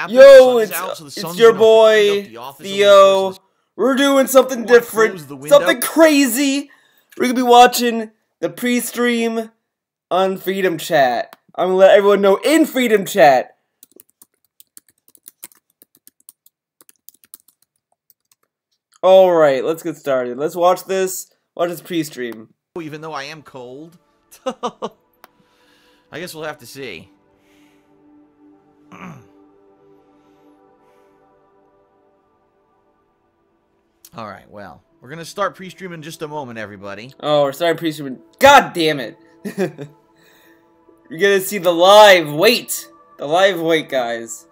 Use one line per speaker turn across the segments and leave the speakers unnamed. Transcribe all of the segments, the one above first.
happen.
Yo,
the sun is out, so the
it's
sun's
your
gonna heat
boy,
up the office over the
Theo.
course of
We're doing something
Close
different,
the window.
something crazy. We're gonna be watching the pre-stream on Freedom Chat. I'm gonna let everyone know in Freedom Chat. Alright, let's get started. Let's watch this pre-stream.
Even though I am cold. I guess we'll have to see. Alright, well, we're gonna start pre-stream in just a moment, everybody.
Oh, we're starting pre-streaming. God damn it! You're gonna see the live wait! The live wait, guys.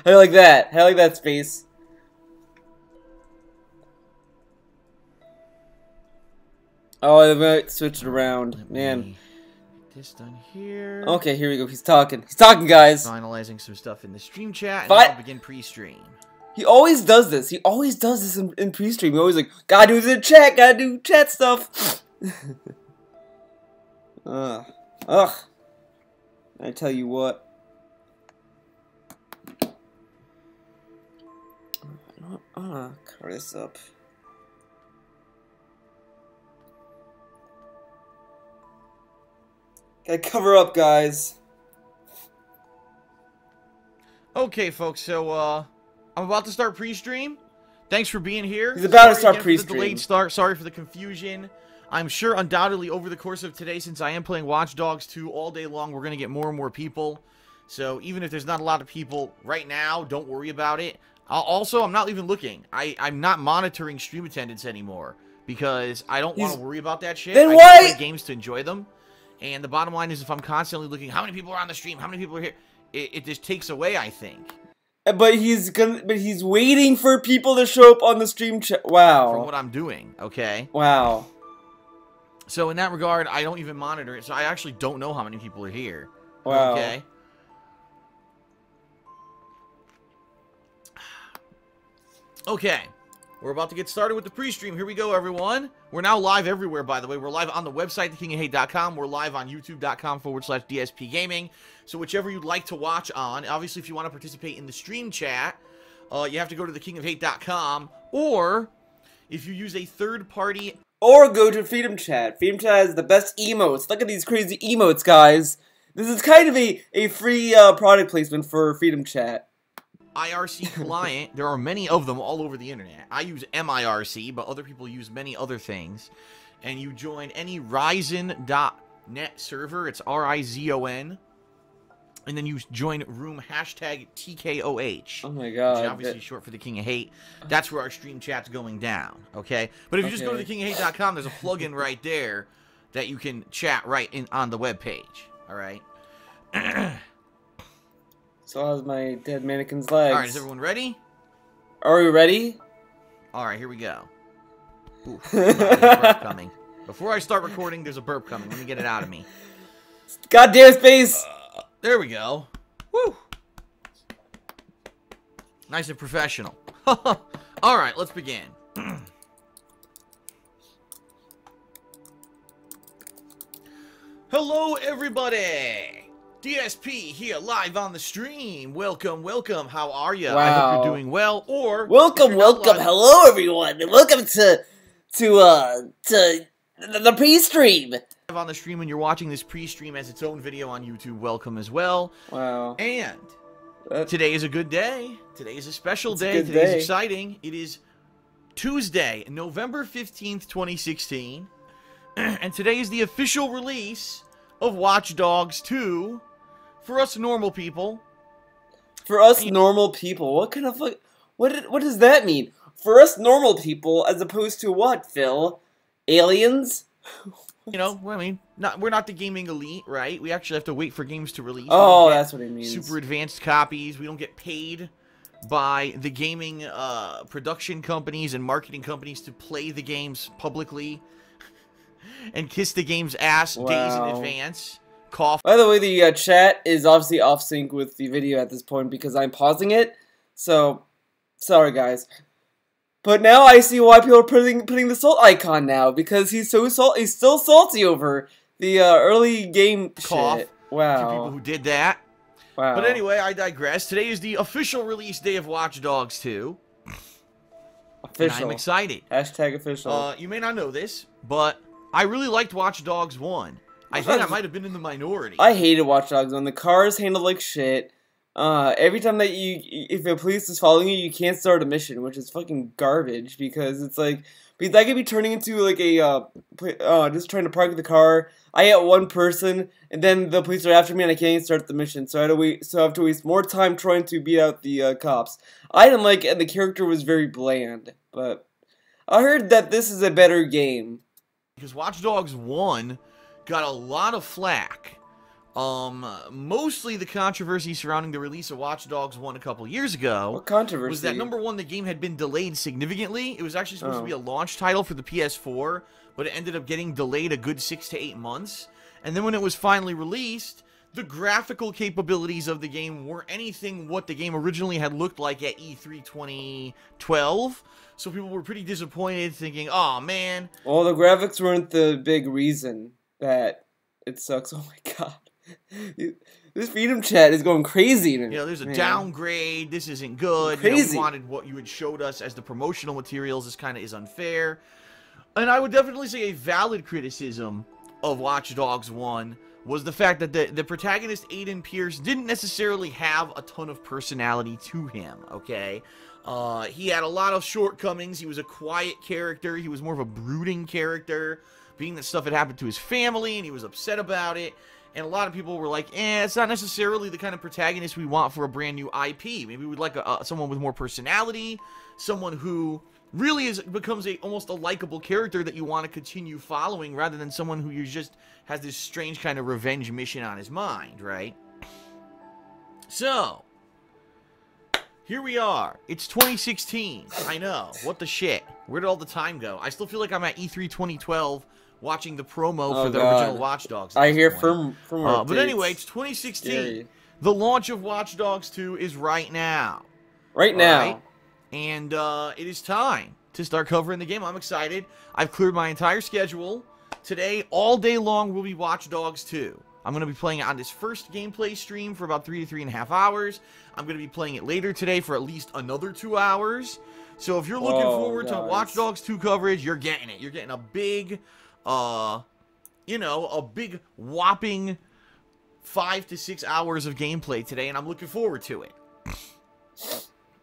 How do you like that? How do you like that space? Oh, I might switch it around. Man.
Get this done here.
Okay, here we go. He's talking. He's talking, guys.
Finalizing some stuff in the stream chat, and then I'll begin pre-stream.
He always does this. He always does this in pre-stream. He always like, gotta do the chat, gotta do chat stuff. Ugh. I tell you what. Cover this up. Gotta cover up, guys.
Okay, folks, so, I'm about to start pre-stream. Thanks for being here.
He's about to start pre-stream.
Delayed start. Sorry for the confusion. I'm sure undoubtedly over the course of today, since I am playing Watch Dogs 2 all day long, we're going to get more and more people. So even if there's not a lot of people right now, don't worry about it. Also, I'm not even looking. I'm not monitoring stream attendance anymore because I don't want to worry about that shit.
Then
I
why?
play games to enjoy them. And the bottom line is if I'm constantly looking, how many people are on the stream? How many people are here? It just takes away, I think.
But he's waiting for people to show up on the stream chat. Wow.
From what I'm doing, okay?
Wow.
So in that regard, I don't even monitor it, so I actually don't know how many people are here.
Wow.
Okay? Okay. We're about to get started with the pre-stream. Here we go, everyone. We're now live everywhere, by the way. We're live on the website, thekingofhate.com. We're live on youtube.com/DSP Gaming. So whichever you'd like to watch on. Obviously, if you want to participate in the stream chat, you have to go to thekingofhate.com. Or, if you use a third-party...
Or go to Freedom Chat. Freedom Chat has the best emotes. Look at these crazy emotes, guys. This is kind of a free product placement for Freedom Chat.
IRC client. There are many of them all over the internet. I use MIRC, but other people use many other things. And you join any Ryzen.net server. It's RIZON. And then you join room #TKOH.
Oh my god.
Which is obviously short for the King of Hate. That's where our stream chat's going down. Okay? But if you just go to thekingofhate.com, there's a plugin right there that you can chat right on the webpage. Alright?
So how's my dead mannequin's legs?
Alright, is everyone ready?
Are we ready?
Alright, here we go. Ooh, there's a burp coming. Before I start recording, there's a burp coming. Let me get it out of me.
Goddamn space!
There we go. Woo! Nice and professional. Alright, let's begin. Hello, everybody! DSP here, live on the stream. Welcome, welcome. How are you?
Wow.
I hope you're doing well. Or
welcome. Hello, everyone. Welcome to the pre-stream.
Live on the stream, and you're watching this pre-stream as its own video on YouTube. Welcome as well.
Wow.
And today is a good day. Today is a special day. Today is exciting. It is Tuesday, November 15th, 2016, and today is the official release of Watch Dogs 2. For us normal people.
For us normal people? What kind of what does that mean? For us normal people, as opposed to what, Phil? Aliens?
You know, I mean, we're not the gaming elite, right? We actually have to wait for games to release.
Oh, that's what it means.
Super advanced copies. We don't get paid by the gaming production companies and marketing companies to play the games publicly and kiss the game's ass days in advance. Cough.
By the way, the chat is obviously off sync with the video at this point because I'm pausing it. So, sorry guys. But now I see why people are putting the salt icon now, because he's so he's still salty over the early game
Cough.
shit. Wow.
To people who did that.
Wow.
But anyway, I digress. Today is the official release day of Watch Dogs 2.
Official.
And I'm excited.
Hashtag official.
You may not know this, but I really liked Watch Dogs 1. I think I might have been in the minority.
I hated Watch Dogs 1. The cars handled like shit. Every time that if a police is following you, you can't start a mission, which is fucking garbage, because it's like, because that could be turning into like a, just trying to park the car. I hit one person, and then the police are after me, and I can't even start the mission, so I have to waste more time trying to beat out the, cops. I didn't like it, and the character was very bland, but I heard that this is a better game.
Because Watch Dogs 1 got a lot of flack. Mostly the controversy surrounding the release of Watch Dogs 1 a couple years ago.
What controversy?
Was that, number one, the game had been delayed significantly. It was actually supposed to be a launch title for the PS4, but it ended up getting delayed a good 6 to 8 months. And then when it was finally released, the graphical capabilities of the game weren't anything what the game originally had looked like at E3 2012. So people were pretty disappointed, thinking, oh man.
Well, the graphics weren't the big reason that it sucks. Oh my god. This Freedom Chat is going crazy.
You know, there's a downgrade. This isn't good.
Crazy.
You know, we wanted what you had showed us as the promotional materials. This kind of is unfair. And I would definitely say a valid criticism of Watch Dogs 1 was the fact that the protagonist, Aiden Pierce, didn't necessarily have a ton of personality to him, okay? He had a lot of shortcomings. He was a quiet character. He was more of a brooding character, being that stuff had happened to his family, and he was upset about it. And a lot of people were like, it's not necessarily the kind of protagonist we want for a brand new IP. Maybe we'd like someone with more personality, someone who really becomes almost a likable character that you want to continue following, rather than someone who you just has this strange kind of revenge mission on his mind, right? So, here we are. It's 2016. I know. What the shit? Where did all the time go? I still feel like I'm at E3 2012 watching the promo for the original Watch Dogs.
I hear from
but anyway, it's 2016.
Scary.
The launch of Watch Dogs 2 is right now.
Right now.
Right? And it is time to start covering the game. I'm excited. I've cleared my entire schedule. Today, all day long, will be Watch Dogs 2. I'm going to be playing it on this first gameplay stream for about 3 to 3.5 hours. I'm going to be playing it later today for at least another 2 hours. So if you're looking forward to Watch Dogs 2 coverage, you're getting it. You're getting a big, you know, a big whopping 5 to 6 hours of gameplay today, and I'm looking forward to it.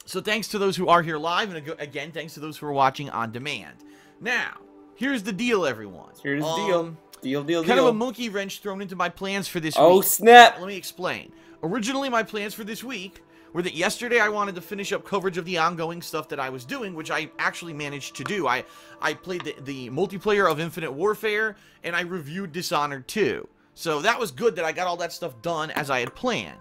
So thanks to those who are here live, and again, thanks to those who are watching on demand. Now, here's the deal, everyone.
Here's the deal. Deal.
Kind of a monkey wrench thrown into my plans for this week.
Oh, snap.
Let me explain. Originally, my plans for this week were that yesterday I wanted to finish up coverage of the ongoing stuff that I was doing, which I actually managed to do. I played the multiplayer of Infinite Warfare, and I reviewed Dishonored 2. So that was good that I got all that stuff done as I had planned.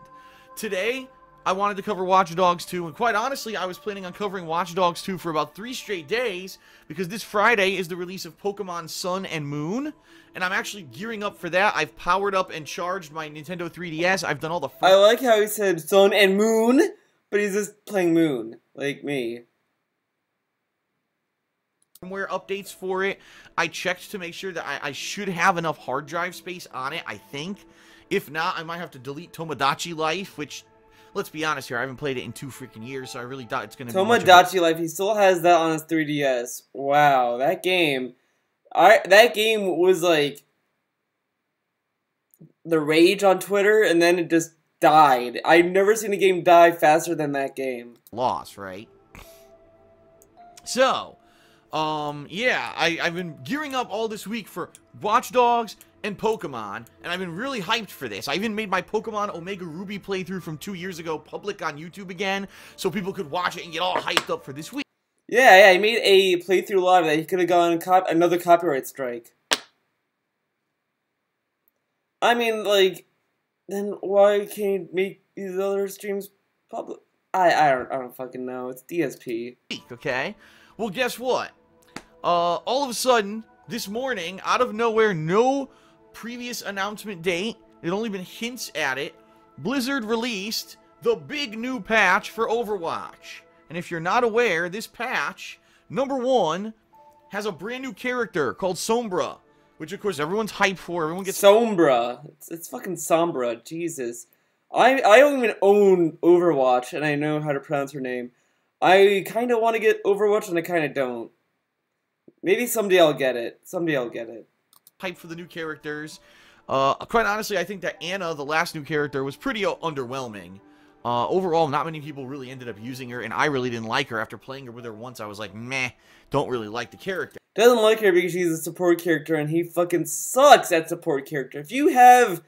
Today, I wanted to cover Watch Dogs 2, and quite honestly, I was planning on covering Watch Dogs 2 for about 3 straight days, because this Friday is the release of Pokemon Sun and Moon, and I'm actually gearing up for that. I've powered up and charged my Nintendo 3DS. I've done all the...
I like how he said Sun and Moon, but he's just playing Moon, like me.
Firmware updates for it. I checked to make sure that I should have enough hard drive space on it, I think. If not, I might have to delete Tomodachi Life, which... Let's be honest here, I haven't played it in 2 freaking years, so I really doubt it's going to be
Tomodachi Life, he still has that on his 3DS. Wow, that game... that game was like... the rage on Twitter, and then it just died. I've never seen a game die faster than that game.
Loss, right? So, yeah, I've been gearing up all this week for Watch Dogs and Pokemon, and I've been really hyped for this. I even made my Pokemon Omega Ruby playthrough from 2 years ago public on YouTube again, so people could watch it and get all hyped up for this week.
Yeah, he made a playthrough live that he could have gotten another copyright strike. I mean, like, then why can't you make these other streams public? I don't fucking know. It's DSP.
Okay? Well, guess what? All of a sudden, this morning, out of nowhere, no previous announcement date, It had only been hints at it. Blizzard released the big new patch for Overwatch. And if you're not aware, this patch, number 1, has a brand new character called Sombra, which of course everyone's hyped for. Everyone gets
Sombra. It's fucking Sombra. Jesus. I don't even own Overwatch, and I know how to pronounce her name. I kind of want to get Overwatch, and I kind of don't. Maybe someday I'll get it. Someday I'll get it.
Hyped for the new characters. Quite honestly, I think that Anna, the last new character, was pretty underwhelming. Overall, not many people really ended up using her, and I really didn't like her. After playing her with her once, I was like, meh, don't really like the character.
Doesn't like her because she's a support character, and he fucking sucks at support character. If you have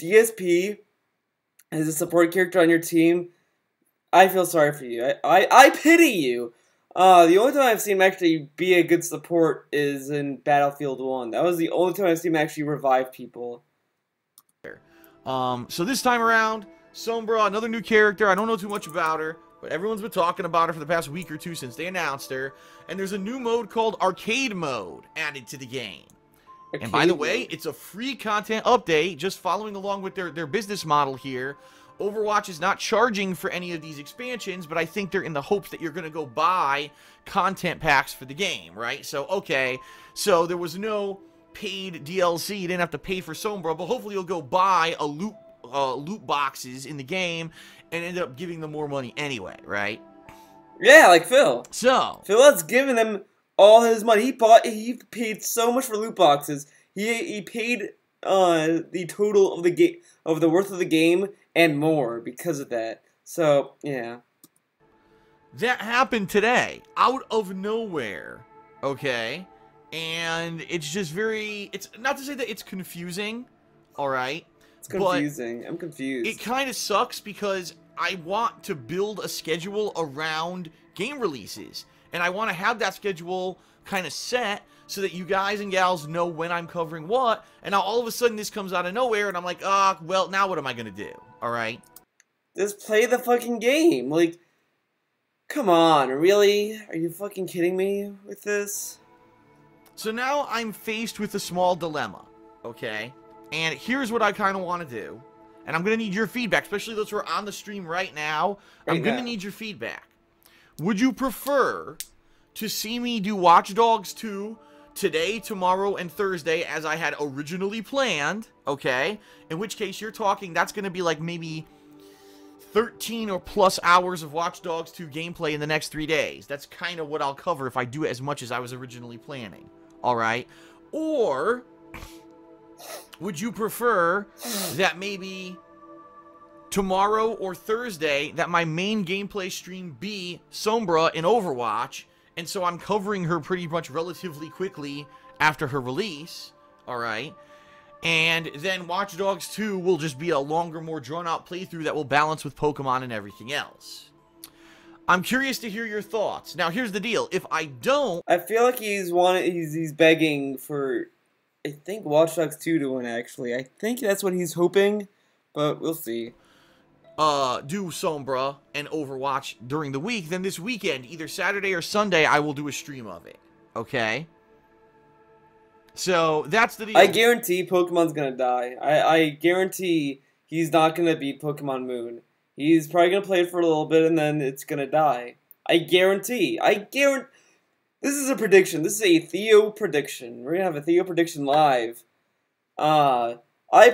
DSP as a support character on your team, I feel sorry for you. I pity you. The only time I've seen him actually be a good support is in Battlefield 1. That was the only time I've seen him actually revive people.
So this time around, Sombra, another new character. I don't know too much about her, but everyone's been talking about her for the past week or two since they announced her. And there's a new mode called Arcade Mode added to the game. And by the way, it's a free content update, just following along with their business model here. Overwatch is not charging for any of these expansions, but I think they're in the hopes that you're going to go buy content packs for the game, right? So, okay, so there was no paid DLC. You didn't have to pay for Sombra, but hopefully you'll go buy a loot boxes in the game and end up giving them more money anyway, right?
Yeah, like Phil.
So
Phil has given them all his money. He paid so much for loot boxes. He paid the total of the worth of the game and more because of that. So, yeah.
That happened today, out of nowhere, okay? And it's just it's not to say that it's confusing, alright?
It's confusing. I'm confused.
It kind of sucks because I want to build a schedule around game releases. And I want to have that schedule kind of set so that you guys and gals know when I'm covering what. And now all of a sudden this comes out of nowhere and I'm like, well, now what am I going to do? Alright?
Just play the fucking game. Like, come on, really? Are you fucking kidding me with this?
So now I'm faced with a small dilemma, okay? And here's what I kind of want to do. And I'm going to need your feedback, especially those who are on the stream right now. I'm going to need your feedback. Would you prefer to see me do Watch Dogs 2 today, tomorrow, and Thursday as I had originally planned, okay? In which case you're talking, that's going to be like maybe 13 or plus hours of Watch Dogs 2 gameplay in the next 3 days. That's kind of what I'll cover if I do it as much as I was originally planning, alright? Or would you prefer that maybe tomorrow or Thursday that my main gameplay stream be Sombra in Overwatch, and so I'm covering her pretty much relatively quickly after her release, alright? And then Watch Dogs 2 will just be a longer, more drawn-out playthrough that will balance with Pokemon and everything else. I'm curious to hear your thoughts. Now, here's the deal. If I don't...
I feel like he's begging for, I think, Watch Dogs 2 to win, actually. I think that's what he's hoping, but we'll see.
Do Sombra and Overwatch during the week, then this weekend, either Saturday or Sunday, I will do a stream of it. Okay? So, that's the deal.
I guarantee Pokemon's gonna die. I guarantee he's not gonna beat Pokemon Moon. He's probably gonna play it for a little bit and then it's gonna die. I guarantee. This is a prediction. This is a Theo prediction. We're gonna have a Theo prediction live. I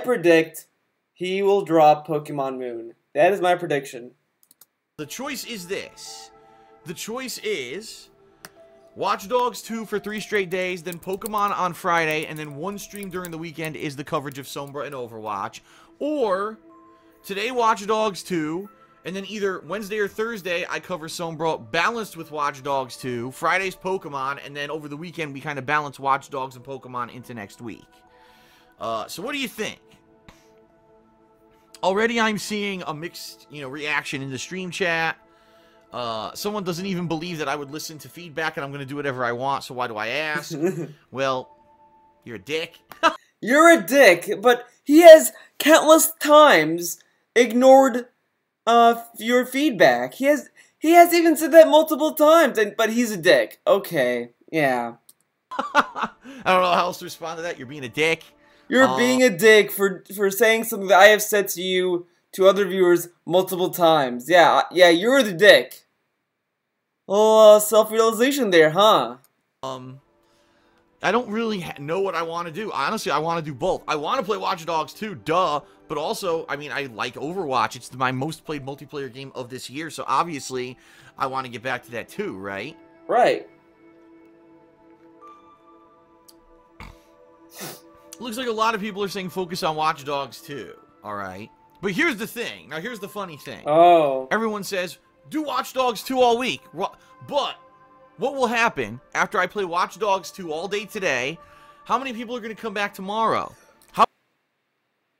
predict he will drop Pokemon Moon. That is my prediction.
The choice is this. The choice is Watch Dogs 2 for 3 straight days, then Pokemon on Friday, and then one stream during the weekend is the coverage of Sombra and Overwatch. Or today Watch Dogs 2, and then either Wednesday or Thursday I cover Sombra balanced with Watch Dogs 2, Friday's Pokemon, and then over the weekend we kind of balance Watch Dogs and Pokemon into next week. So what do you think? Already I'm seeing a mixed, reaction in the stream chat. Someone doesn't even believe that I would listen to feedback and I'm going to do whatever I want, so why do I ask? Well, you're a dick.
You're a dick, but he has countless times ignored your feedback. He has even said that multiple times, but he's a dick. Okay, yeah.
I don't know how else to respond to that. You're being a dick.
You're being a dick for saying something that I have said to you, to other viewers, multiple times. Yeah, you're the dick. Well, self-realization there, huh?
I don't really know what I want to do. Honestly, I want to do both. I want to play Watch Dogs 2, duh. But also, I mean, I like Overwatch. It's my most played multiplayer game of this year. So obviously, I want to get back to that too, right?
Right.
Looks like a lot of people are saying focus on Watch Dogs 2. All right. But here's the thing. Now, here's the funny thing.
Oh.
Everyone says, do Watch Dogs 2 all week. But what will happen after I play Watch Dogs 2 all day today? How many people are going to come back tomorrow?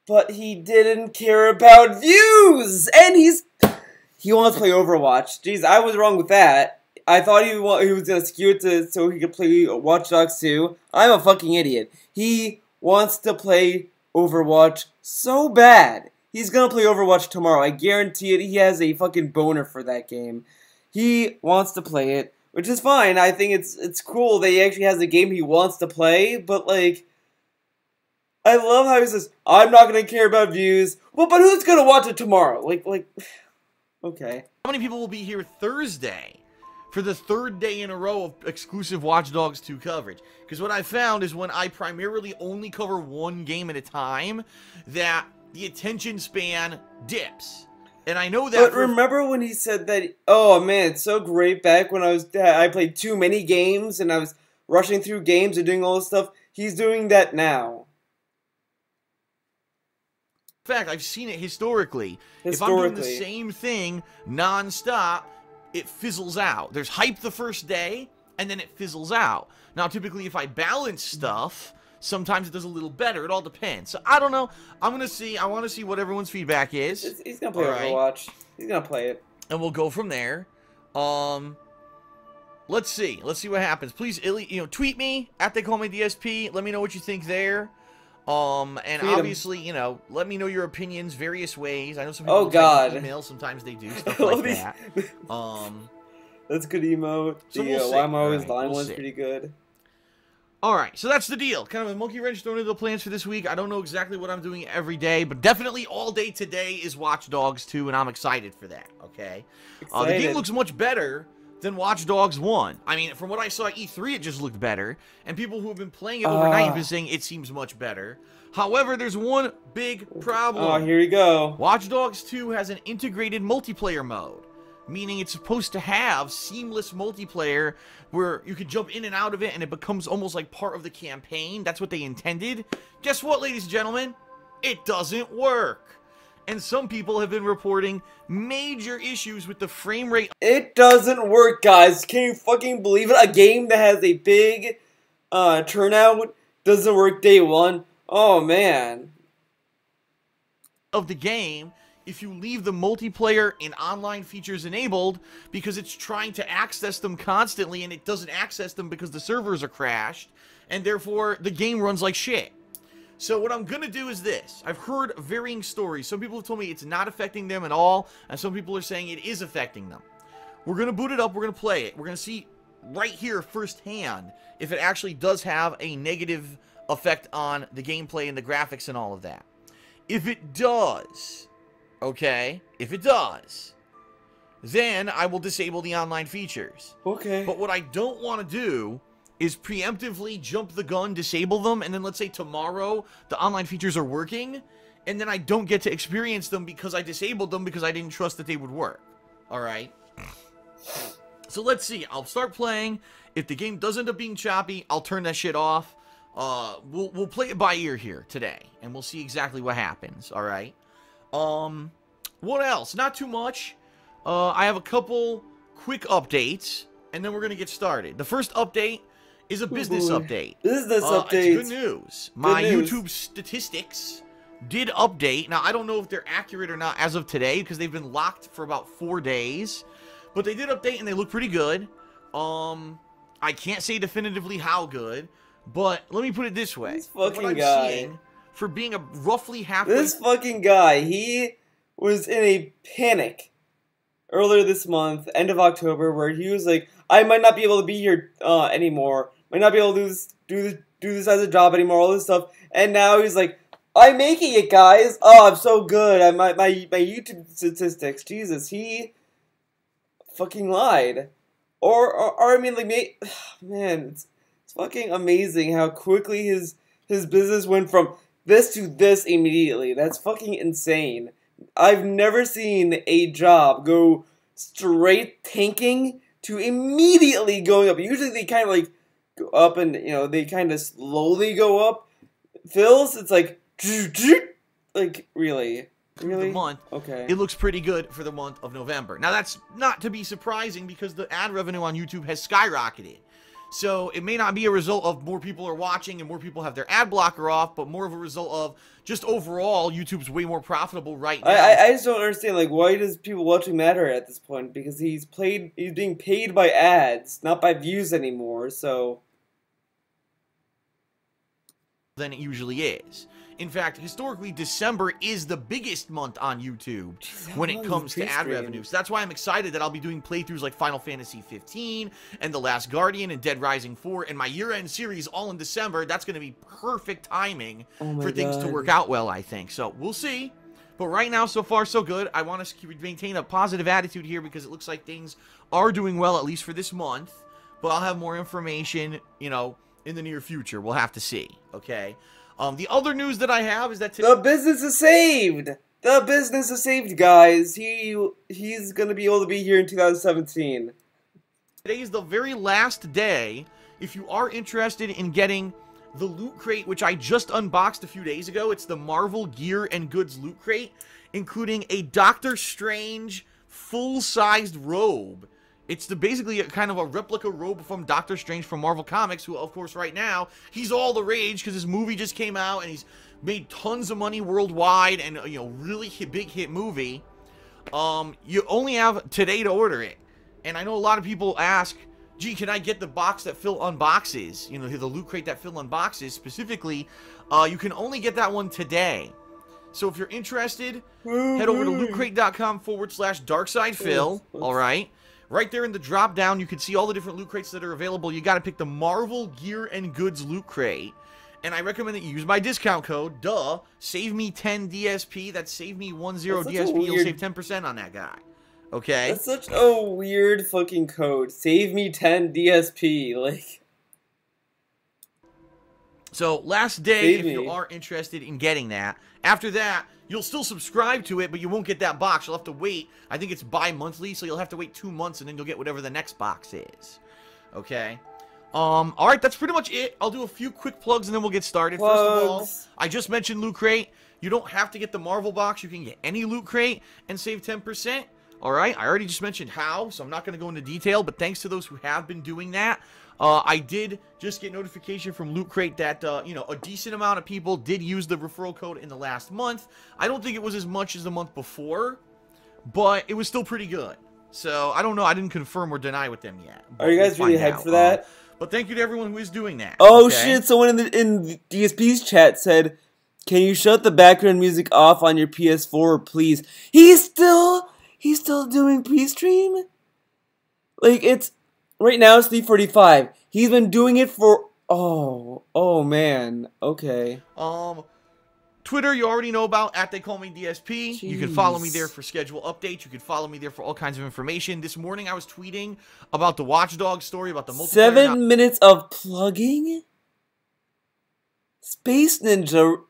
But he didn't care about views! And he wants to play Overwatch. Jeez, I was wrong with that. I thought he was going to skew it so he could play Watch Dogs 2. I'm a fucking idiot. He wants to play Overwatch so bad. He's gonna play Overwatch tomorrow. I guarantee it. He has a fucking boner for that game. He wants to play it, which is fine. I think it's cool that he actually has a game he wants to play, but like, I love how he says, I'm not gonna care about views. Well, but who's gonna watch it tomorrow? Like, okay.
How many people will be here Thursday for the third day in a row of exclusive Watch Dogs 2 coverage? Because what I found is when I primarily only cover one game at a time, that the attention span dips. And I know that.
But remember when he said that, oh man, it's so great back when I played too many games and I was rushing through games and doing all this stuff? He's doing that now.
In fact, I've seen it historically. If I'm doing the same thing non-stop, it fizzles out. There's hype the first day, and then it fizzles out. Now, typically, if I balance stuff, sometimes it does a little better. It all depends. So, I don't know. I'm going to see. I want to see what everyone's feedback is.
He's going to play Overwatch. He's going to play it.
And we'll go from there. Let's see. Let's see what happens. Please, tweet me at DSP. Let me know what you think there. And obviously, let me know your opinions various ways. I know some people type email. Sometimes they do stuff like that.
That's good emote.
So
why I'm always lying one's pretty good.
Alright, so that's the deal. Kind of a monkey wrench thrown into the plans for this week. I don't know exactly what I'm doing every day, but definitely all day today is Watch Dogs 2, and I'm excited for that, okay? The game looks much better than Watch Dogs 1. I mean, from what I saw at E3, it just looked better, and people who have been playing it overnight have been saying it seems much better. However, there's one big problem.
Oh, here we go.
Watch Dogs 2 has an integrated multiplayer mode, meaning it's supposed to have seamless multiplayer where you can jump in and out of it and it becomes almost like part of the campaign. That's what they intended. Guess what, ladies and gentlemen? It doesn't work. And some people have been reporting major issues with the frame rate.
It doesn't work, guys. Can you fucking believe it? A game that has a big turnout doesn't work day one. Oh, man.
Of the game, if you leave the multiplayer and online features enabled, because it's trying to access them constantly and it doesn't access them because the servers are crashed, and therefore the game runs like shit. So what I'm going to do is this. I've heard varying stories. Some people have told me it's not affecting them at all, and some people are saying it is affecting them. We're going to boot it up. We're going to play it. We're going to see right here firsthand if it actually does have a negative effect on the gameplay and the graphics and all of that. If it does, okay, if it does, then I will disable the online features.
Okay.
But what I don't want to do is preemptively jump the gun, disable them, and then let's say tomorrow the online features are working, and then I don't get to experience them because I disabled them because I didn't trust that they would work. Alright? So let's see. I'll start playing. If the game does end up being choppy, I'll turn that shit off. We'll play it by ear here today, and we'll see exactly what happens, alright? What else? Not too much. I have a couple quick updates, and then we're going to get started. The first update is a business update.
Business update.
It's good news. My YouTube statistics did update. Now, I don't know if they're accurate or not as of today, because they've been locked for about 4 days. But they did update, and they look pretty good. I can't say definitively how good, but let me put it this way.
This fucking
what I'm
guy.
seeing, for being a roughly halfway...
This fucking guy, he was in a panic earlier this month, end of October, where he was like, I might not be able to be here anymore. Might not be able to do do this as a job anymore, all this stuff. And now he's like, I'm making it, guys. Oh, I'm so good. My YouTube statistics. Jesus, he fucking lied. Or I mean, like, man, it's fucking amazing how quickly his business went from this to this immediately. That's fucking insane. I've never seen a job go straight tanking to immediately going up. Usually they kind of like go up and, you know, they kind of slowly go up. Phil's, it's like really?
The month,
okay.
It looks pretty good for the month of November. Now, that's not to be surprising because the ad revenue on YouTube has skyrocketed. So it may not be a result of more people are watching and more people have their ad blocker off, but more of a result of just overall YouTube's way more profitable right now.
I just don't understand, like, why does people watching matter at this point? Because he's being paid by ads, not by views anymore, so
than it usually is. In fact, historically, December is the biggest month on YouTube when it comes to ad revenue. So that's why I'm excited that I'll be doing playthroughs like Final Fantasy 15 and The Last Guardian and Dead Rising 4 and my year-end series all in December. That's going to be perfect timing for things to work out well, I think. So we'll see. But right now, so far, so good. I want to maintain a positive attitude here because it looks like things are doing well, at least for this month. But I'll have more information, you know, in the near future. We'll have to see, okay? The other news that I have is that
the business is saved. The business is saved, guys. He's gonna be able to be here in 2017.
Today is the very last day. If you are interested in getting the Loot Crate, which I just unboxed a few days ago, it's the Marvel Gear and Goods Loot Crate, including a Doctor Strange full-sized robe. It's basically kind of a replica robe from Doctor Strange from Marvel Comics, who, of course, right now, he's all the rage because his movie just came out and he's made tons of money worldwide and, you know, really big hit movie. You only have today to order it. And I know a lot of people ask, gee, can I get the box that Phil unboxes? You know, the Loot Crate that Phil unboxes specifically. You can only get that one today. So if you're interested, head over to lootcrate.com/DarksidePhil, all right? Right there in the drop down, you can see all the different loot crates that are available. You got to pick the Marvel Gear and Goods Loot Crate. And I recommend that you use my discount code, save me 10 DSP. That's save me 10 DSP. You'll save 10% on that guy. Okay?
That's such a weird fucking code. Save me 10 DSP. Like.
So, last day, if you are interested in getting that. After that, you'll still subscribe to it, but you won't get that box. You'll have to wait. I think it's bi-monthly, so you'll have to wait 2 months, and then you'll get whatever the next box is. Okay? Alright, that's pretty much it. I'll do a few quick plugs, and then we'll get started. First of all, I just mentioned Loot Crate. You don't have to get the Marvel box. You can get any Loot Crate and save 10%. Alright, I already just mentioned how, so I'm not going to go into detail, but thanks to those who have been doing that. I did just get notification from Loot Crate that, you know, a decent amount of people did use the referral code in the last month. I don't think it was as much as the month before, but it was still pretty good. So, I don't know. I didn't confirm or deny with them yet.
Are you guys really hyped for that?
But thank you to everyone who is doing that.
Oh, okay? Shit. Someone in DSP's chat said, can you shut the background music off on your PS4, please? He's still doing pre-stream? Like, it's... Right now it's 3:45. He's been doing it for... Oh man. Okay.
Twitter, you already know about, @TheyCallMeDSP.
Jeez.
You can follow me there for schedule updates. You can follow me there for all kinds of information. This morning I was tweeting about the Watch Dogs story, about the multiplayer...
7 minutes of plugging? Space Ninja...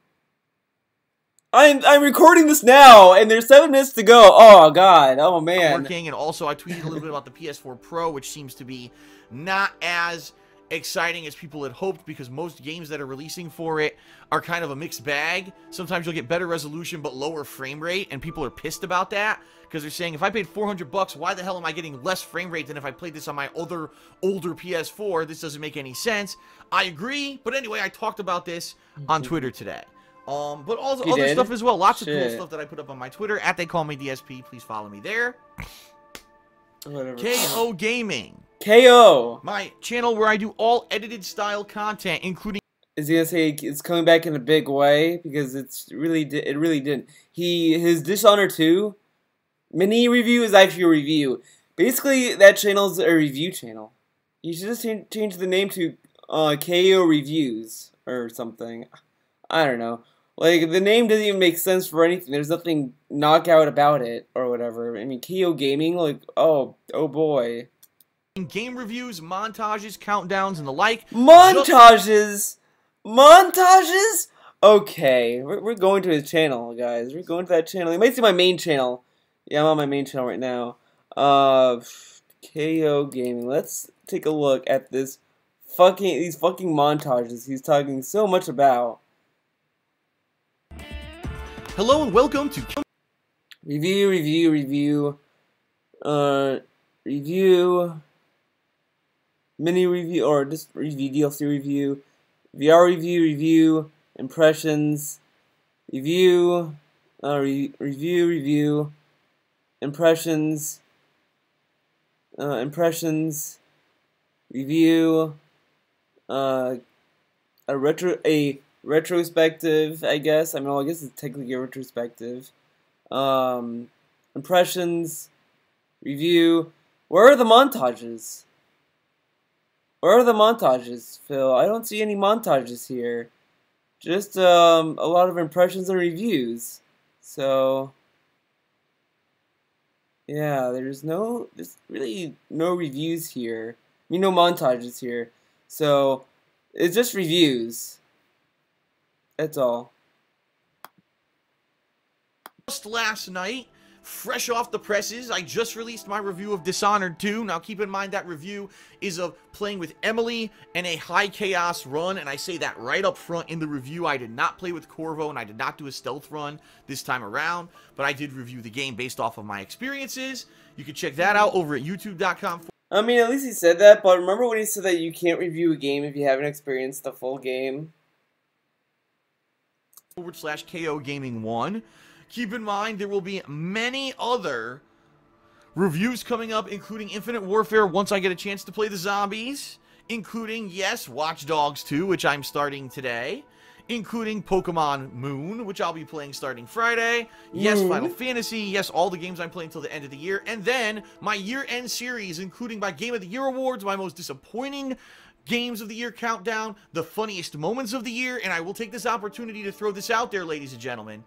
I'm recording this now, and there's 7 minutes to go. Oh, God. Oh, man.
Working, and also I tweeted a little bit about the PS4 Pro, which seems to be not as exciting as people had hoped, because most games that are releasing for it are kind of a mixed bag. Sometimes you'll get better resolution, but lower frame rate, and people are pissed about that, because they're saying, if I paid $400, why the hell am I getting less frame rate than if I played this on my older PS4? This doesn't make any sense. I agree, but anyway, I talked about this on Twitter today. But also other stuff as well. Lots of cool stuff that I put up on my Twitter, @TheyCallMeDSP. Please follow me there.
Whatever.
KOGaming.
KO.
My channel where I do all edited style content, including...
Is he gonna say it's coming back in a big way? Because it really didn't. His Dishonored 2 mini review is actually a review. Basically, that channel's a review channel. You should just change the name to KO Reviews or something. I don't know. Like, the name doesn't even make sense for anything. There's nothing knockout about it or whatever. I mean, KOGaming, like, oh boy.
Game reviews, montages, countdowns, and the like.
Montages? Montages? Okay, we're going to his channel, guys. We're going to that channel. You might see my main channel. Yeah, I'm on my main channel right now. KOGaming. Let's take a look at these fucking montages he's talking so much about.
Hello and welcome to
Review, mini review, or just review, DLC review, VR review, impressions, review, impressions, review, a retrospective, I guess. I mean, well, I guess it's technically a retrospective. Impressions, review. Where are the montages? Where are the montages, Phil? I don't see any montages here. Just a lot of impressions and reviews. So yeah, there's really no reviews here. I mean, no montages here. So it's just reviews. That's all.
Just last night, fresh off the presses, I just released my review of Dishonored 2. Now keep in mind that review is of playing with Emily and a high chaos run, and I say that right up front in the review. I did not play with Corvo, and I did not do a stealth run this time around, but I did review the game based off of my experiences. You can check that out over at youtube.com.
I mean, at least he said that, but remember when he said that you can't review a game if you haven't experienced the full game?
/KOGaming 1. Keep in mind, there will be many other reviews coming up, including Infinite Warfare once I get a chance to play the zombies, including, yes, Watch Dogs 2, which I'm starting today, including Pokemon Moon, which I'll be playing starting Friday, yes, Final Fantasy, yes, all the games I'm playing till the end of the year, and then my year-end series, including my Game of the Year awards, my most disappointing Games of the Year countdown, the funniest moments of the year, and I will take this opportunity to throw this out there, ladies and gentlemen.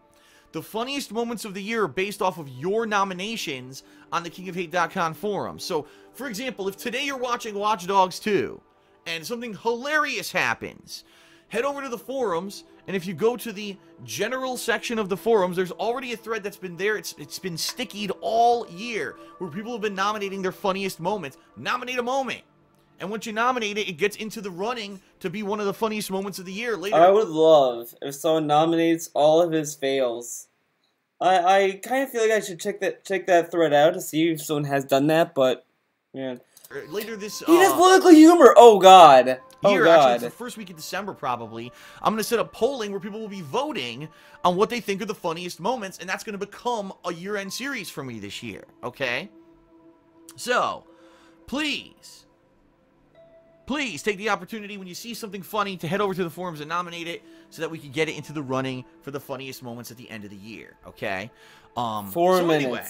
The funniest moments of the year are based off of your nominations on the KingofHate.com forum. So, for example, if today you're watching Watch Dogs 2 and something hilarious happens, head over to the forums, and if you go to the general section of the forums, there's already a thread that's been there. It's been stickied all year, where people have been nominating their funniest moments. Nominate a moment. And once you nominate it, it gets into the running to be one of the funniest moments of the year later.
I would love if someone nominates all of his fails. I kind of feel like I should check that thread out to see if someone has done that, but man.
Later this
he does political humor. Oh god.
Here, actually, it's the first week of December probably. I'm gonna set up polling where people will be voting on what they think are the funniest moments, and that's gonna become a year-end series for me this year. Okay? So, please take the opportunity when you see something funny to head over to the forums and nominate it so that we can get it into the running for the funniest moments at the end of the year, okay?
4 minutes. Anyway,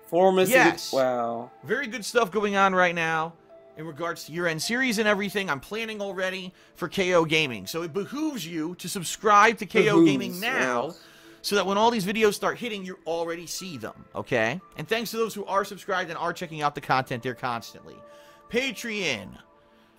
4 minutes.
Yes.
Wow.
Very good stuff going on right now in regards to year-end series and everything. I'm planning already for KOGaming. So it behooves you to subscribe to KOGaming now so that when all these videos start hitting, you already see them, okay? And thanks to those who are subscribed and are checking out the content there constantly. Patreon.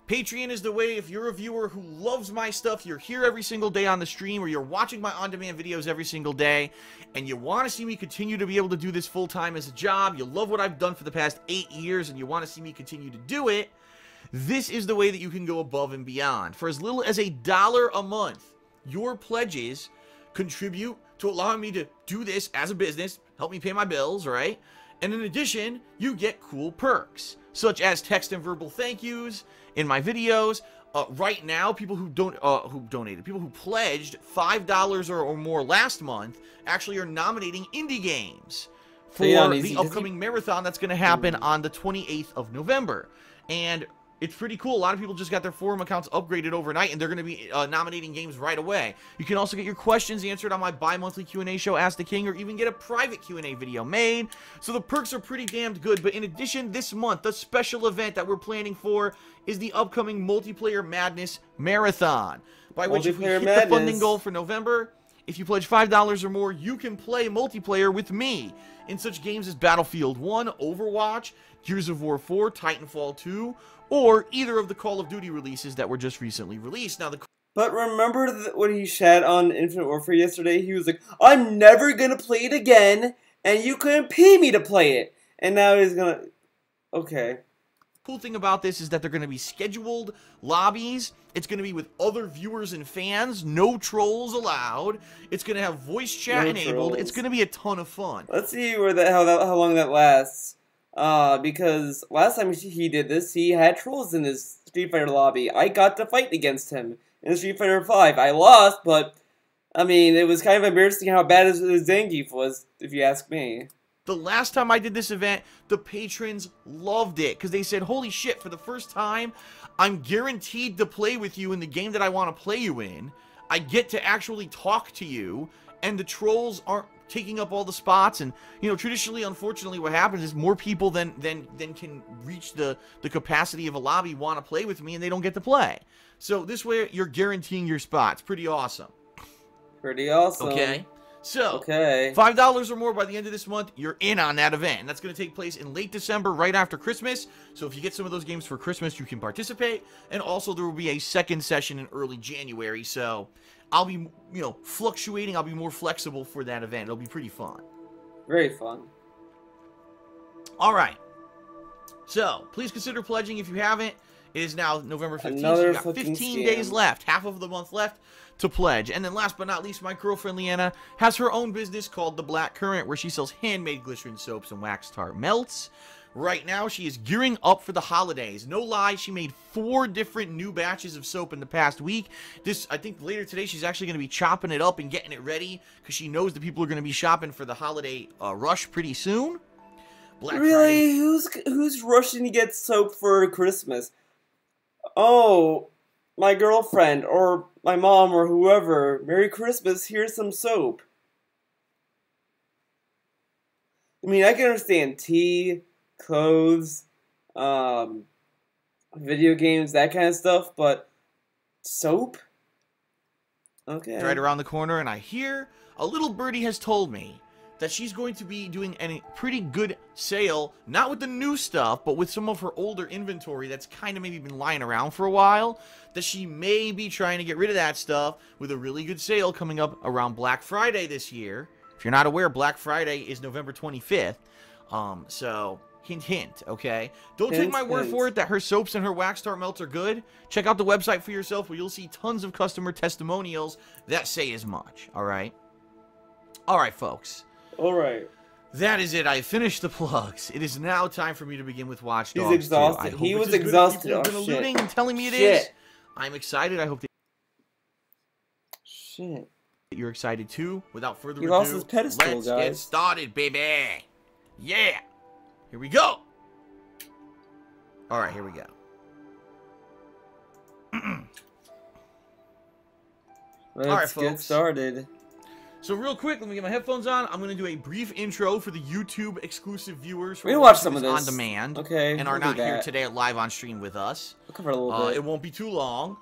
Patreon is the way, if you're a viewer who loves my stuff, you're here every single day on the stream, or you're watching my on-demand videos every single day, and you want to see me continue to be able to do this full-time as a job, you love what I've done for the past 8 years, and you want to see me continue to do it, this is the way that you can go above and beyond. For as little as $1 a month, your pledges contribute to allowing me to do this as a business, help me pay my bills, right? And in addition, you get cool perks, such as text and verbal thank yous in my videos. Right now, people who donated, people who pledged $5 or more last month actually are nominating indie games for the upcoming marathon that's going to happen on the 28th of November. And It's pretty cool. A lot of people just got their forum accounts upgraded overnight, and they're going to be nominating games right away. You can also get your questions answered on my bi-monthly Q&A show, Ask the King, or even get a private Q&A video made. So the perks are pretty damned good. But in addition, this month, the special event that we're planning for is the upcoming Multiplayer Madness Marathon, by which if we hit the funding goal for November, if you pledge $5 or more, you can play multiplayer with me in such games as Battlefield 1, Overwatch, Gears of War 4, Titanfall 2, or either of the Call of Duty releases that were just recently released. Now,
But remember when he shat on Infinite Warfare yesterday? He was like, I'm never gonna play it again, and you couldn't pay me to play it. And now he's gonna... Okay.
Cool thing about this is that they're going to be scheduled lobbies. It's going to be with other viewers and fans. No trolls allowed. It's going to have voice chat enabled. It's going to be a ton of fun.
Let's see how long that lasts. Because last time he did this, he had trolls in his Street Fighter lobby. I got to fight against him in Street Fighter 5. I lost, but I mean, it was kind of embarrassing how bad his Zangief was, if you ask me.
The last time I did this event, the patrons loved it because they said, holy shit, for the first time, I'm guaranteed to play with you in the game that I want to play you in. I get to actually talk to you, and the trolls aren't taking up all the spots. And, you know, traditionally, unfortunately, what happens is more people than can reach the capacity of a lobby want to play with me, and they don't get to play. So this way, you're guaranteeing your spots. Pretty awesome.
Pretty awesome.
Okay. So, $5 or more by the end of this month, you're in on that event. And that's going to take place in late December, right after Christmas. So if you get some of those games for Christmas, you can participate. And also, there will be a second session in early January. So I'll be, you know, fluctuating. I'll be more flexible for that event. It'll be pretty fun.
Very fun.
All right. So, please consider pledging if you haven't. It is now November 15th.
Another
so you got 15 days left. Half of the month left to pledge. And then last but not least, my girlfriend Leanna has her own business called The Black Current, where she sells handmade glycerin soaps and wax tart melts. Right now, she is gearing up for the holidays. No lie, she made 4 different new batches of soap in the past week. I think later today, she's actually going to be chopping it up and getting it ready because she knows that people are going to be shopping for the holiday rush pretty soon.
Black Friday. Who's rushing to get soap for Christmas? Oh, my girlfriend, or my mom, or whoever. Merry Christmas, here's some soap. I mean, I can understand tea, clothes, video games, that kind of stuff, but soap? Okay.
Right around the corner, and I hear a little birdie has told me that she's going to be doing a pretty good sale, not with the new stuff, but with some of her older inventory that's kind of maybe been lying around for a while, that she may be trying to get rid of that stuff with a really good sale coming up around Black Friday this year. If you're not aware, Black Friday is November 25th, so hint, hint, okay? Don't take my word for it that her soaps and her wax tart melts are good. Check out the website for yourself where you'll see tons of customer testimonials that say as much, all right? All right, folks.
All right.
That is it. I finished the plugs. It is now time for me to begin with Watch Dogs 2.
He's exhausted. He was exhausted.
People have been alluding and telling me it is. I'm excited. I hope that you're excited too. Without further ado,
he lost his pedestal,
let's get started, baby. Yeah. Here we go. All right, here we go.
Let's get started.
So real quick, let me get my headphones on. I'm going to do a brief intro for the YouTube exclusive viewers who
are watch some of this
on demand, and are not here today live on stream with us.
We'll cover a little bit.
It won't be too long,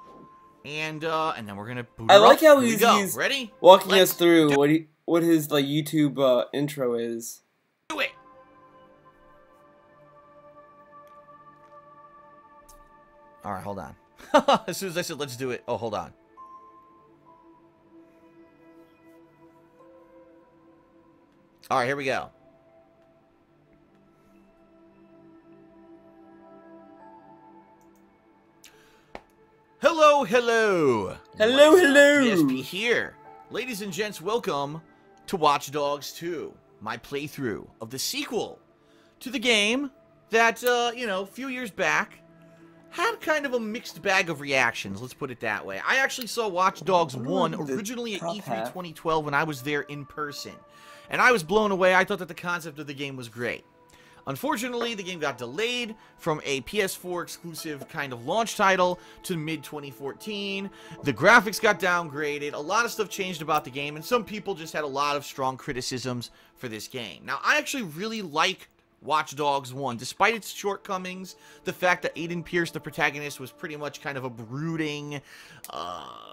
and then we're gonna.
I like how he's
ready
walking us through what his like YouTube intro is.
Do it. All right, hold on. As soon as I said let's do it, oh, hold on. All right, here we go. Hello, hello.
Hello, hello.
DSP here. Ladies and gents, welcome to Watch Dogs 2, my playthrough of the sequel to the game that, you know, a few years back had kind of a mixed bag of reactions, let's put it that way. I actually saw Watch Dogs 1 originally at E3 2012 when I was there in person. And I was blown away. I thought that the concept of the game was great. Unfortunately, the game got delayed from a PS4 exclusive kind of launch title to mid-2014. The graphics got downgraded. A lot of stuff changed about the game, and some people just had a lot of strong criticisms for this game. Now, I actually really like Watch Dogs 1, despite its shortcomings, the fact that Aiden Pierce, the protagonist, was pretty much kind of a brooding,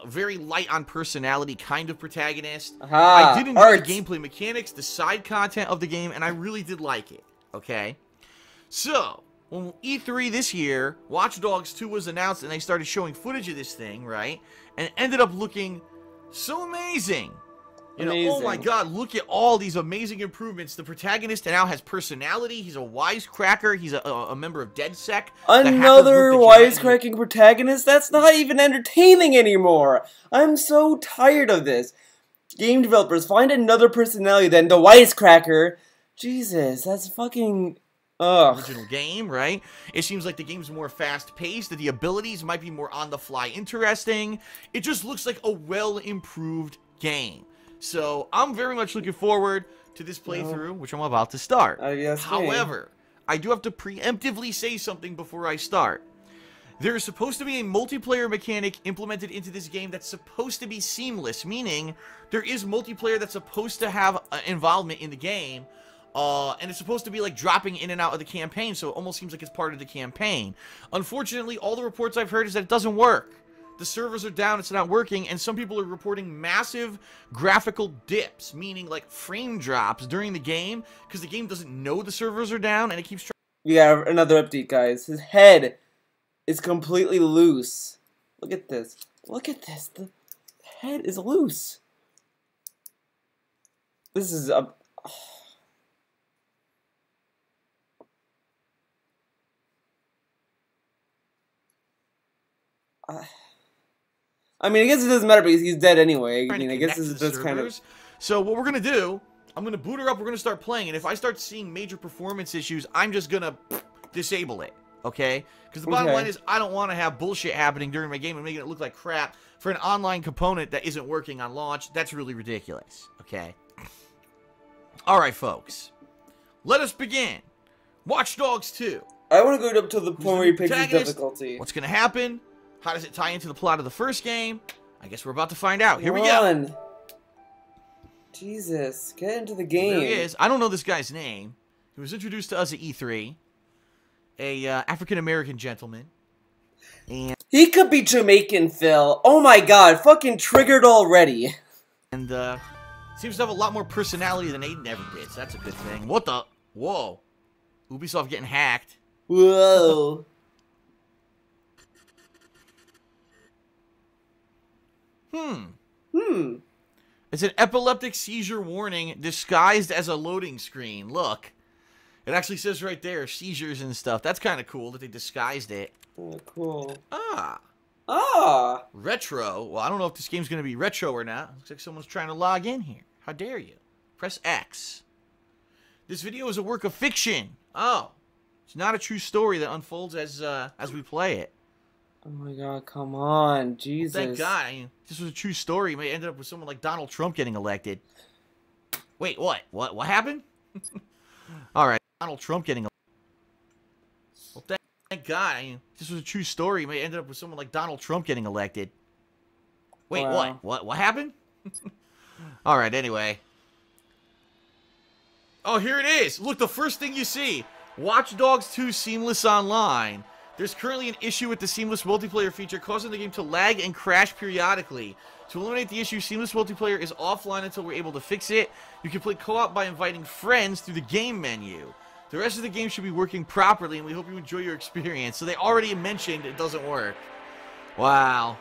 very light on personality kind of protagonist. I did enjoy the gameplay mechanics, the side content of the game, and I really did like it, okay? So, when E3 this year, Watch Dogs 2 was announced, and they started showing footage of this thing, right? And it ended up looking so amazing. You know, oh my god, look at all these amazing improvements. The protagonist now has personality. He's a wisecracker. He's a member of DedSec.
Another wisecracking protagonist? That's not even entertaining anymore. I'm so tired of this. Game developers, find another personality than the wisecracker. Jesus, that's fucking... Ugh.
Original game, right? It seems like the game's more fast-paced. That the abilities might be more on-the-fly interesting. It just looks like a well-improved game. So, I'm very much looking forward to this playthrough, which I'm about to start. However, I do have to preemptively say something before I start. There is supposed to be a multiplayer mechanic implemented into this game that's supposed to be seamless, meaning there is multiplayer that's supposed to have involvement in the game, and it's supposed to be like dropping in and out of the campaign, so it almost seems like it's part of the campaign. Unfortunately, all the reports I've heard is that it doesn't work. The servers are down, it's not working, and some people are reporting massive graphical dips, meaning like frame drops during the game, because the game doesn't know the servers are down, and it keeps trying.
Yeah, another update, guys. His head is completely loose. Look at this. Look at this. The head is loose. This is a... I mean, I guess it doesn't matter because he's dead anyway. I mean, I guess this is just kind of...
So what we're going to do, I'm going to boot her up, we're going to start playing, and if I start seeing major performance issues, I'm just going to disable it, okay? Because the bottom line is, I don't want to have bullshit happening during my game and making it look like crap for an online component that isn't working on launch. That's really ridiculous, okay? Alright, folks. Let us begin. Watch Dogs 2.
I want to go up to the point where he picks his difficulty.
What's going to happen? How does it tie into the plot of the first game? I guess we're about to find out. Here we go.
Jesus, get into the game.
There he is. I don't know this guy's name. He was introduced to us at E3. A African-American gentleman. And
he could be Jamaican, Phil. Oh my god, fucking triggered already.
And seems to have a lot more personality than Aiden ever did, so that's a good thing. What the? Whoa. Ubisoft getting hacked.
Whoa.
It's an epileptic seizure warning disguised as a loading screen. Look. It actually says right there, seizures and stuff. That's kind of cool that they disguised it.
Oh, cool.
Retro. Well, I don't know if this game's going to be retro or not. Looks like someone's trying to log in here. How dare you? Press X. This video is a work of fiction. Oh. It's not a true story that unfolds as we play it.
Oh my god, come on, Jesus.
Well, thank God. I mean, this was a true story. It may end up with someone like Donald Trump getting elected. Wait, what? What happened? Alright, Donald Trump getting elected. Well, thank God. I mean, this was a true story. It may end up with someone like Donald Trump getting elected. Wait,
wow.
What happened? Alright, anyway. Oh, here it is. Look, the first thing you see. Watch Dogs 2 Seamless Online. There's currently an issue with the Seamless Multiplayer feature, causing the game to lag and crash periodically. To eliminate the issue, Seamless Multiplayer is offline until we're able to fix it. You can play co-op by inviting friends through the game menu. The rest of the game should be working properly, and we hope you enjoy your experience. So they already mentioned it doesn't work. Wow.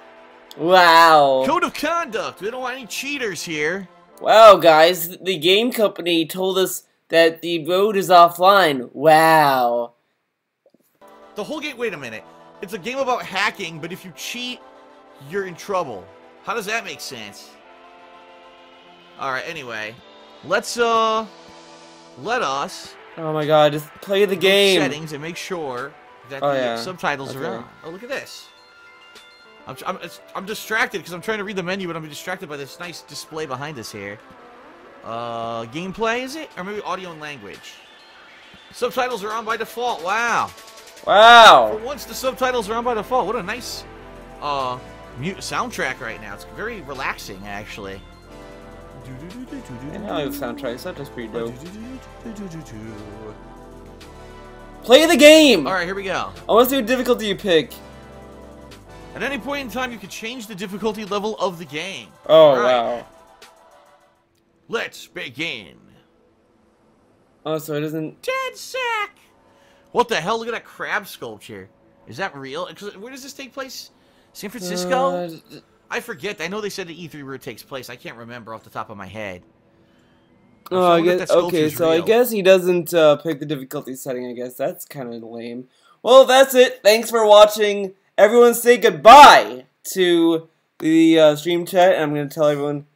Wow.
Code of conduct. We don't want any cheaters here.
Wow, guys. The game company told us that the mode is offline. Wow.
The whole game, wait a minute. It's a game about hacking, but if you cheat, you're in trouble. How does that make sense? Alright, anyway. Let us...
Oh my god, just play the game.
Settings and make sure that the subtitles are on. Oh, look at this. I'm distracted because I'm trying to read the menu, but I'm distracted by this nice display behind us here. Gameplay, is it? Or maybe audio and language. Subtitles are on by default. Wow.
Wow.
For once, the subtitles are on by default. What a nice soundtrack right now. It's very relaxing, actually.
And I have soundtrack. Soundtrack's pretty dope. Play the game!
Alright, here we go.
I want to see what difficulty you pick.
At any point in time, you can change the difficulty level of the game.
Oh, wow.
Let's begin.
Oh, so it doesn't...
Dead sack! What the hell? Look at that crab sculpture. Is that real? Where does this take place? San Francisco? I forget. I know they said the E3 where it takes place. I can't remember off the top of my head.
Oh, I guess... Okay, so I guess he doesn't pick the difficulty setting, I guess. That's kind of lame. Well, that's it. Thanks for watching. Everyone say goodbye to the stream chat. And I'm going to tell everyone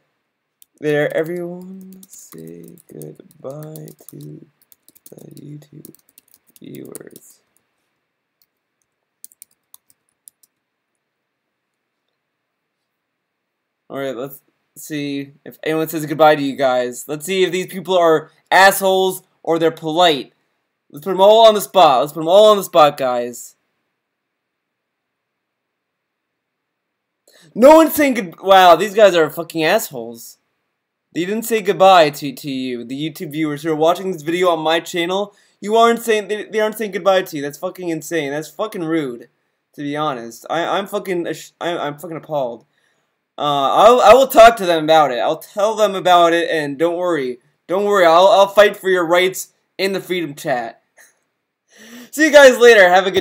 there. Everyone say goodbye to the YouTube viewers. Alright, let's see if anyone says goodbye to you guys. Let's see if these people are assholes or they're polite. Let's put them all on the spot. Let's put them all on the spot, guys. No one's saying good. Wow, these guys are fucking assholes. They didn't say goodbye to you, the YouTube viewers who are watching this video on my channel. You aren't saying they aren't saying goodbye to you. That's fucking insane. That's fucking rude, to be honest. I'm fucking appalled. I will talk to them about it. I'll tell them about it, and don't worry. I'll fight for your rights in the freedom chat. See you guys later. Have a good